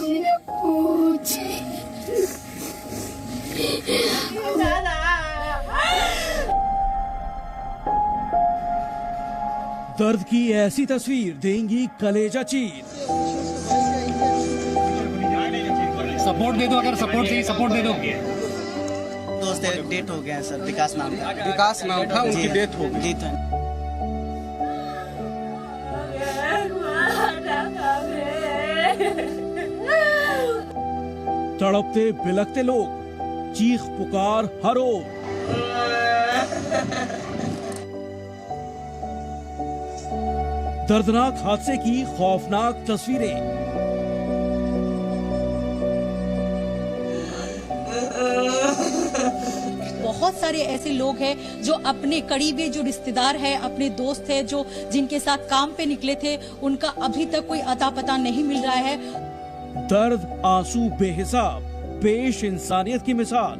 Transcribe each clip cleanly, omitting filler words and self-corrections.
हमने पूछी। दर्द की ऐसी तस्वीर देंगी कलेजा चीर। सपोर्ट दे दो, अगर सपोर्ट चाहिए सपोर्ट दे दो। दोस्त डेट हो गया सर, विकास नाम था। विकास नाम था, उनकी डेथ हो गई। तड़पते बिलखते लोग, चीख पुकार हर ओर। दर्दनाक हादसे की खौफनाक तस्वीरें। बहुत सारे ऐसे लोग हैं जो अपने करीबी, जो रिश्तेदार है, अपने दोस्त है, जो जिनके साथ काम पे निकले थे, उनका अभी तक कोई अता पता नहीं मिल रहा है। दर्द आंसू बेहिसाब, पेश इंसानियत की मिसाल।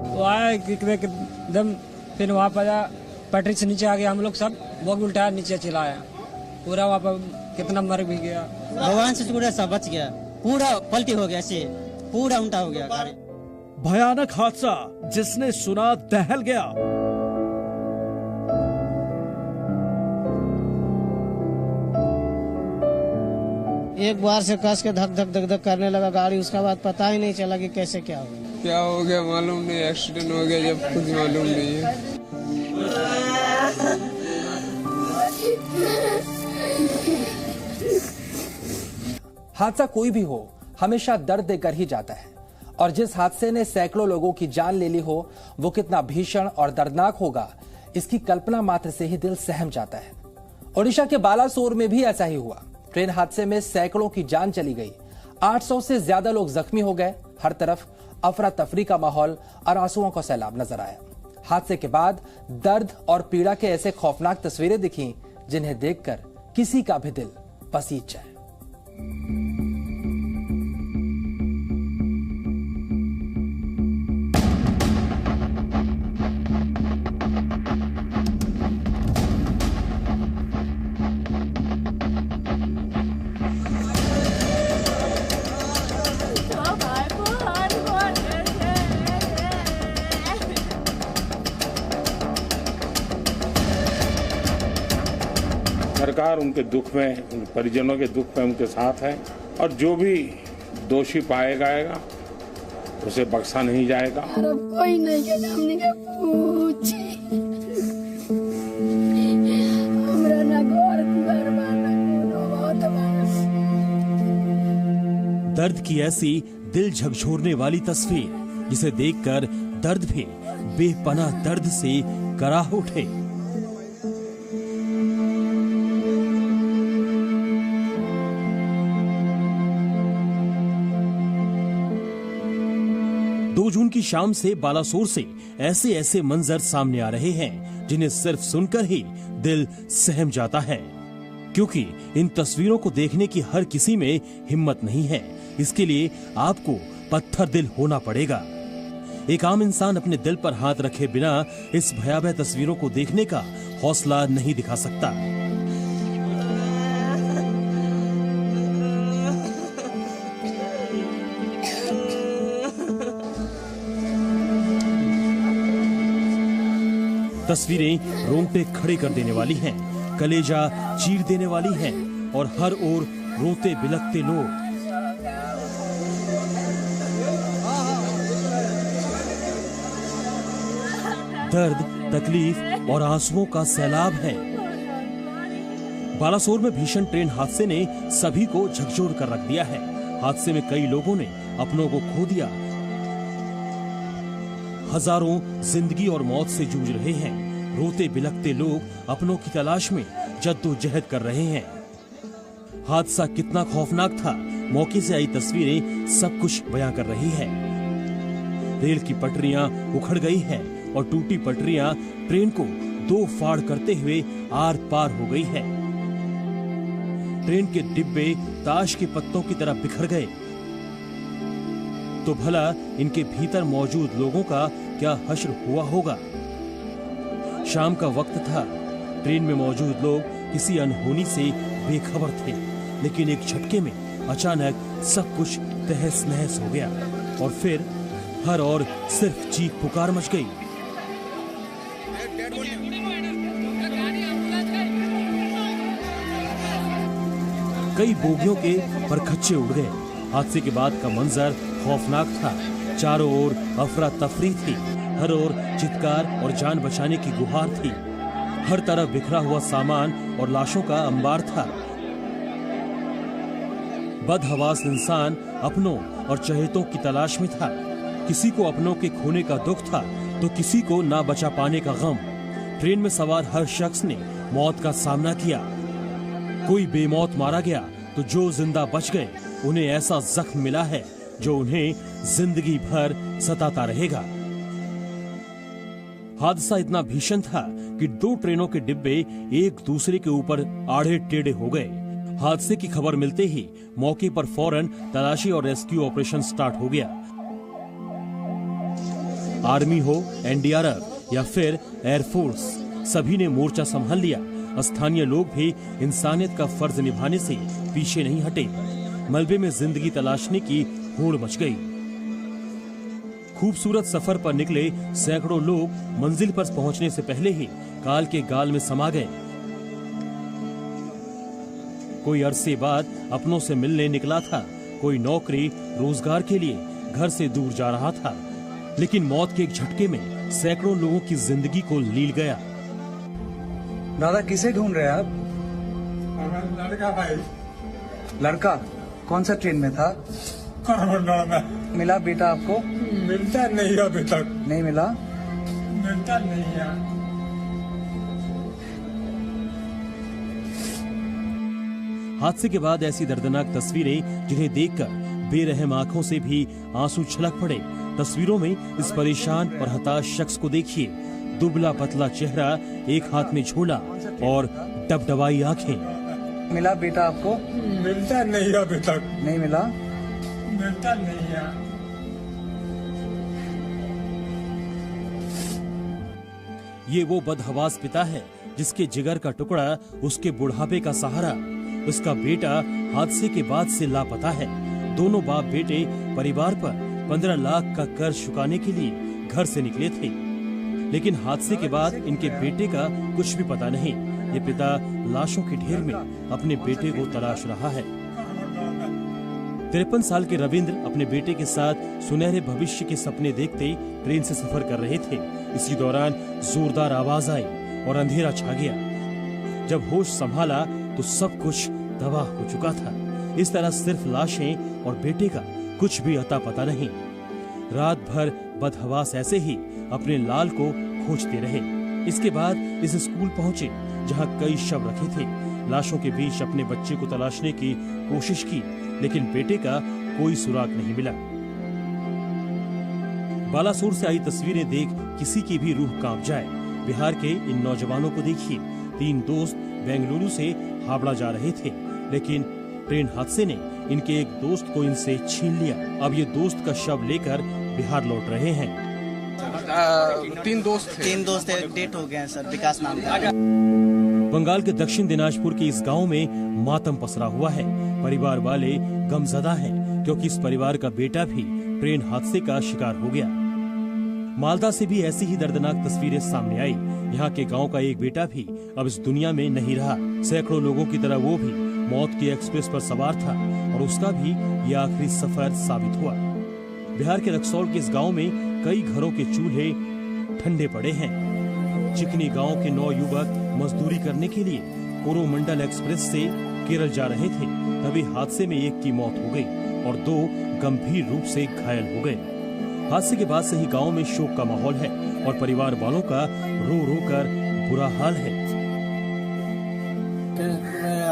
वो आया एकदम, फिर वहाँ पर पटरी से नीचे आ गया, हम लोग सब वो भी उल्टा नीचे चला आया, पूरा वहाँ पर कितना मर भी गया। भगवान से पूरा सब बच गया, पूरा पलटी हो गया, से पूरा उल्टा हो गया गाड़ी। भयानक हादसा जिसने सुना दहल गया। एक बार से कस के धक धक धक धक करने लगा गाड़ी, उसका बाद पता ही नहीं चला कि कैसे क्या हो गया। क्या हो गया मालूम नहीं, एक्सीडेंट हो गया जब कुछ मालूम नहीं है। हादसा कोई भी हो, हमेशा दर्द देकर ही जाता है, और जिस हादसे ने सैकड़ों लोगों की जान ले ली हो, वो कितना भीषण और दर्दनाक होगा, इसकी कल्पना मात्र से ही दिल सहम जाता है। ओडिशा के बालासोर में भी ऐसा ही हुआ। ट्रेन हादसे में सैकड़ों की जान चली गई, 800 से ज्यादा लोग जख्मी हो गए। हर तरफ अफरा तफरी का माहौल और आंसुओं का सैलाब नजर आया। हादसे के बाद दर्द और पीड़ा के ऐसे खौफनाक तस्वीरें दिखी जिन्हें देखकर किसी का भी दिल पसीज जाए। सरकार उनके दुख में, उन परिजनों के दुख में उनके साथ है, और जो भी दोषी पाया जाएगा उसे बख्शा नहीं जाएगा। कोई नहीं के हमने के पूछी, हमरा ना घर द्वार बना बहुत बड़ा। दर्द की ऐसी दिल झकझोरने वाली तस्वीर जिसे देखकर दर्द भी बेपनाह दर्द से कराह उठे। जून की शाम से बालासोर से ऐसे ऐसे मंजर सामने आ रहे हैं जिन्हें सिर्फ सुनकर ही दिल सहम जाता है, क्योंकि इन तस्वीरों को देखने की हर किसी में हिम्मत नहीं है। इसके लिए आपको पत्थर दिल होना पड़ेगा। एक आम इंसान अपने दिल पर हाथ रखे बिना इस भयावह तस्वीरों को देखने का हौसला नहीं दिखा सकता। तस्वीरें रोंगटे खड़े कर देने वाली हैं, कलेजा चीर देने वाली हैं, और हर ओर रोते बिलखते लोग। दर्द, तकलीफ और आंसुओं का सैलाब है। बालासोर में भीषण ट्रेन हादसे ने सभी को झकझोर कर रख दिया है। हादसे में कई लोगों ने अपनों को खो दिया। हजारों जिंदगी और मौत से जूझ रहे हैं। रोते बिलखते लोग अपनों की तलाश में जद्दोजहद कर रहे हैं। हादसा कितना खौफनाक था, मौके से आई तस्वीरें सब कुछ बयां कर रही है। रेल की पटरियां उखड़ गई है और टूटी पटरियां ट्रेन को दो फाड़ करते हुए आर पार हो गई है। ट्रेन के डिब्बे ताश के पत्तों की तरह बिखर गए, तो भला इनके भीतर मौजूद लोगों का क्या हश्र हुआ होगा। शाम का वक्त था। ट्रेन में मौजूद लोग किसी अनहोनी से बेखबर थे, लेकिन एक झटके में अचानक सब कुछ तहस नहस हो गया और फिर हर ओर सिर्फ चीख पुकार मच गई। कई बोगियों के परखच्चे उड़ गए। हादसे के बाद का मंजर खौफनाक था। चारों ओर अफरा तफरी थी, हर ओर चित्कार और जान बचाने की गुहार थी। हर तरफ बिखरा हुआ सामान और लाशों का अंबार था। बदहवास इंसान अपनों और चहेतों की तलाश में था। किसी को अपनों के खोने का दुख था तो किसी को ना बचा पाने का गम। ट्रेन में सवार हर शख्स ने मौत का सामना किया। कोई बेमौत मारा गया तो जो जिंदा बच गए उन्हें ऐसा जख्म मिला है जो उन्हें जिंदगी भर सताता रहेगा। हादसा इतना भीषण था कि 2 ट्रेनों के डिब्बे एक दूसरे के ऊपर आड़े टेढ़े हो गए। हादसे की खबर मिलते ही मौके पर फौरन तलाशी और रेस्क्यू ऑपरेशन स्टार्ट हो गया। आर्मी हो, एनडीआरएफ या फिर एयरफोर्स, सभी ने मोर्चा संभाल लिया। स्थानीय लोग भी इंसानियत का फर्ज निभाने से पीछे नहीं हटे। मलबे में जिंदगी तलाशने की होड़ मच गई। खूबसूरत सफर पर निकले सैकड़ों लोग मंजिल पर पहुंचने से पहले ही काल के गाल में समा गए। कोई अरसे बाद अपनों से मिलने निकला था, कोई नौकरी रोजगार के लिए घर से दूर जा रहा था, लेकिन मौत के एक झटके में सैकड़ों लोगों की जिंदगी को लील गया। दादा किसे ढूंढ रहे हैं आप? लड़का भाई। लड़का कौन सा ट्रेन में था? करमंडल में। मिला बेटा आपको? मिलता नहीं अभी तक। नहीं मिला? मिलता नहीं है। हादसे के बाद ऐसी दर्दनाक तस्वीरें जिन्हें देखकर बेरहम आंखों से भी आंसू छलक पड़े। तस्वीरों में इस परेशान और हताश शख्स को देखिए। दुबला पतला चेहरा, एक हाथ में झोला और डबडबाई आंखें। मिला बेटा आपको? मिलता नहीं अभी तक। नहीं मिला? मिलता नहीं है। ये वो बदहवास पिता है जिसके जिगर का टुकड़ा उसके बुढ़ापे का सहारा। उसका बेटा हादसे के बाद से लापता है। दोनों बाप बेटे परिवार पर 15 लाख का कर्ज चुकाने के लिए घर से निकले थे, लेकिन हादसे के बाद इनके बेटे का कुछ भी पता नहीं। ये पिता लाशों के ढेर में अपने बेटे को तलाश रहा है। 53 साल के रविंद्र अपने बेटे के साथ सुनहरे भविष्य के सपने देखते ट्रेन से सफर कर रहे थे। इसी दौरान जोरदार आवाज आई और अंधेरा छा गया। जब होश संभाला तो सब कुछ तबाह हो चुका था। इस तरह सिर्फ लाशें और बेटे का कुछ भी अता पता नहीं। रात भर बदहवास ऐसे ही अपने लाल को खोजते रहे। इसके बाद इस स्कूल पहुंचे जहां कई शव रखे थे। लाशों के बीच अपने बच्चे को तलाशने की कोशिश की, लेकिन बेटे का कोई सुराग नहीं मिला। बालासोर से आई तस्वीरें देख किसी की भी रूह कांप जाए। बिहार के इन नौजवानों को देखिए। 3 दोस्त बेंगलुरु से हावड़ा जा रहे थे, लेकिन ट्रेन हादसे ने इनके एक दोस्त को इनसे छीन लिया। अब ये दोस्त का शव लेकर बिहार लौट रहे हैं। 3 दोस्त थे। डेट हो गया सर, विकास नाम था। बंगाल के दक्षिण दिनाजपुर के इस गांव में मातम पसरा हुआ है। परिवार वाले गमजदा हैं क्योंकि इस परिवार का बेटा भी ट्रेन हादसे का शिकार हो गया। मालदा से भी ऐसी ही दर्दनाक तस्वीरें सामने आई। यहाँ के गांव का एक बेटा भी अब इस दुनिया में नहीं रहा। सैकड़ों लोगों की तरह वो भी मौत की एक्सप्रेस पर सवार था और उसका भी ये आखिरी सफर साबित हुआ। बिहार के रक्सौल के इस गांव में कई घरों के चूल्हे ठंडे पड़े हैं। चिकनी गांव के 9 युवक मजदूरी करने के लिए कोरोमंडल एक्सप्रेस से केरल जा रहे थे। तभी हादसे में एक की मौत हो गई और 2 गंभीर रूप से घायल हो गए। हादसे के बाद से ही गांव में शोक का माहौल है और परिवार वालों का रो रो कर बुरा हाल है।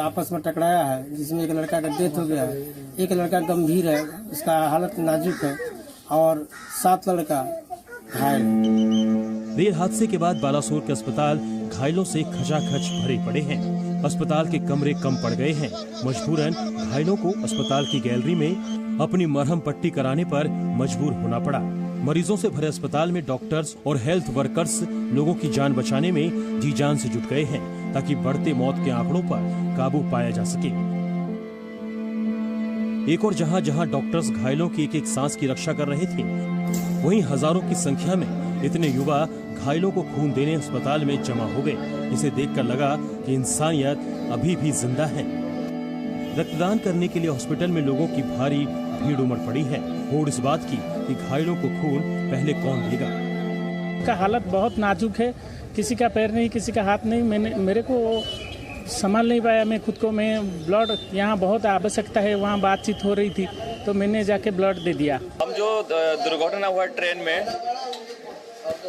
आपस में टकराया है जिसमें एक लड़का का डेथ हो गया है, एक लड़का गंभीर है, उसका हालत नाजुक है और 7 लड़का घायल। रेल हादसे के बाद बालासोर के अस्पताल घायलों से खचाखच भरे पड़े हैं। अस्पताल के कमरे कम पड़ गए हैं। मजबूरन घायलों को अस्पताल की गैलरी में अपनी मरहम पट्टी कराने पर मजबूर होना पड़ा। मरीजों से भरे अस्पताल में डॉक्टर्स और हेल्थ वर्कर्स लोगों की जान बचाने में जी जान से जुट गए हैं ताकि बढ़ते मौत के आंकड़ों पर काबू पाया जा सके। एक और जहां जहां डॉक्टर्स घायलों की एक एक सांस की रक्षा कर रहे थे, वहीं हजारों की संख्या में इतने युवा घायलों को खून देने अस्पताल में जमा हो गए। इसे देखकर लगा कि इंसानियत अभी भी जिंदा है। रक्तदान करने के लिए हॉस्पिटल में लोगों की भारी भीड़ उमड़ पड़ी है। होड़ इस बात की कि घायलों को खून पहले कौन देगा। का हालत बहुत नाजुक है, किसी का पैर नहीं, किसी का हाथ नहीं। मेरे को संभाल नहीं पाया मैं खुद को। मैं ब्लड यहाँ बहुत आवश्यकता है, वहाँ बातचीत हो रही थी तो मैंने जाके ब्लड दे दिया। हम जो दुर्घटना हुआ है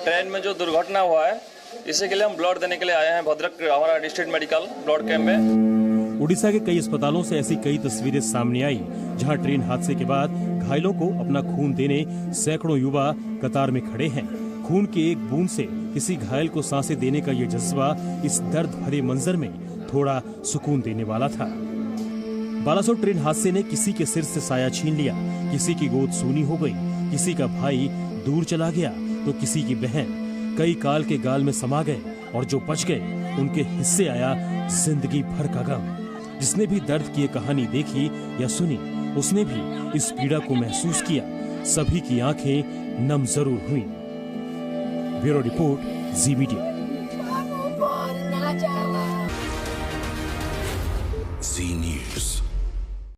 ट्रेन में जो दुर्घटना हुआ है, इसी के लिए हम ब्लड देने के लिए आए हैं भद्रक हमारा डिस्ट्रिक्ट मेडिकल ब्लड कैंप में। उड़ीसा के कई अस्पतालों से ऐसी कई तस्वीरें सामने आई जहां ट्रेन हादसे के बाद घायलों को अपना खून देने सैकड़ों युवा कतार में खड़े हैं। खून के एक बूंद से किसी घायल को सांसें देने का ये जज्बा इस दर्द भरे मंजर में थोड़ा सुकून देने वाला था। बालासोर ट्रेन हादसे ने किसी के सिर से साया छीन लिया, किसी की गोद सूनी हो गई, किसी का भाई दूर चला गया तो किसी की बहन कई काल के गाल में समा गए, और जो बच गए उनके हिस्से आया जिंदगी भर का गम। जिसने भी दर्द की ये कहानी देखी या सुनी, उसने भी इस पीड़ा को महसूस किया। सभी की आंखें नम जरूर हुई। ब्यूरो रिपोर्ट, जी मीडिया। ना जावा। जी न्यूज़।